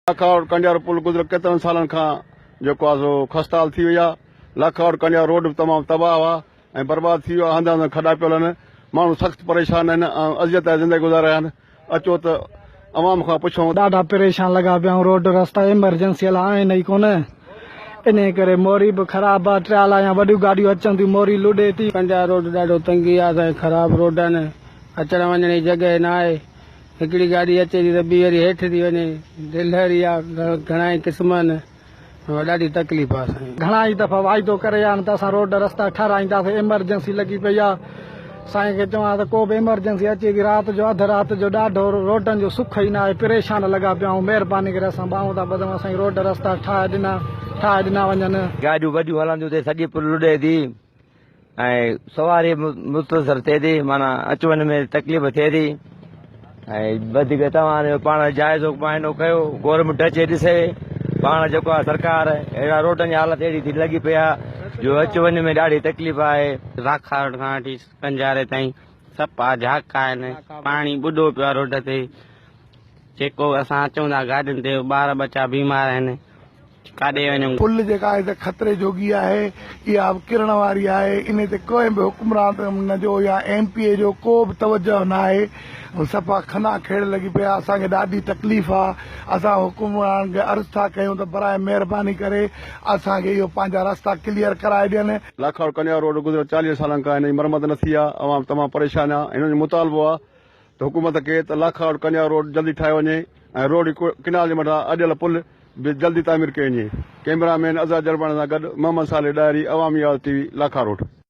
لاکاروड ڪنڈيارو पुल गुज़र केतिरनि सालनि खां जेको आहे सो खस्ताल थी वई आहे। لاکاروड ڪنڈيارو रोड बि तमामु तबाह आहे ऐं बर्बाद थी वियो आहे। हंधि हंधि खॾा पियल आहिनि। माण्हू सख़्तु परेशान आहिनि ऐं अज़ियत ज़िंदगी गुज़ारे रहिया आहिनि। अचो त अवाम खां पुछूं। ॾाढा परेशान लॻा पिया आहियूं। रोड रस्ता एमरजेंसी वाला आहिनि ई कोन, इन करे मोरी बि ख़राबु आहे। ट्रियाला या वॾियूं गाॾियूं अचनि थियूं, मोरी लुॾे थी। ڪنڊيارو रोड ॾाढो तंगी आहे, असांखे ख़राबु रोड आहिनि, अचण वञण जी जॻह न आहे। हिकिड़ी गाॾी अचे थी त ॿी वरी हेठि थी वञे, ढिलहरी आहे, घणा ई क़िस्म आहिनि, ॾाढी तकलीफ़ आहे असांखे। घणा ई दफ़ा वाइदो करे आया आहिनि त असां रोड रस्ता ठाराईंदासीं, एमरजेंसी लॻी पई आहे। साईं खे चवां त को बि एमरजेंसी अचे थी राति जो अधु राति जो, ॾाढो रोडनि जो सुख ई न आहे। परेशान लॻा पिया आहियूं। महिरबानी करे असां ॿाहूं था ॿधूं, असांखे रोड रस्ता ठाहे ॾिना वञनि। गाॾियूं वॾियूं हलंदियूं त सॼी पुल लुॾे थी ऐं सवारी मुख़्तसर थिए थी, माना अच वञ में तकलीफ़ थिए थी। ऐं वधीक तव्हां पाण जाइज़ो मुआइनो कयो, गवर्नमेंट अचे ॾिसे। पाण जेको आहे सरकार अहिड़ा रोडनि जी हालत अहिड़ी थी लॻी पई आहे जो अच वञ में ॾाढी तकलीफ़ आहे। لاکاروड खां वठी कंजारे ताईं सभु झाका आहिनि, पाणी ॿुॾो पियो आहे रोड ते। जेको असां अचूं था गाॾियुनि ते, ॿार बच्चा बीमार आहिनि, काॾे वञूं। पुल जेका आहे त ख़तरे जोगी आहे, इहा किरण वारी आहे। इन ते कोई बि हुकुमरान जो या MP जो को बि तवजो न आहे। सफ़ा खना खेड़ लॻी पिया। असांखे ॾाढी तकलीफ़ आहे। असां हुकुमरान खे अर्ज़ु था कयूं त बराए महिरबानी करे असांखे इहो पंहिंजा रस्ता क्लियर कराए ॾियनि। لاکاروड ڪنڈيارو रोड गुज़र 40 सालनि खां हिन जी मरम्मत न थी आहे। अवाम तमामु परेशान आहे। हिननि जो मुतालबो आहे त हुकूमत खे त لاکاروड ڪنڈيارو रोड जल्दी ठाहे वञे ऐं रोड किनारे जे मथां अॼुकल्ह पुल बि जल्दी तामीर कई वञे। कैमरामैन अज़हर जरबाणी सां गॾु मोहम्मद साले डायरी, अवामी आवाज़ TV, لاکاروड।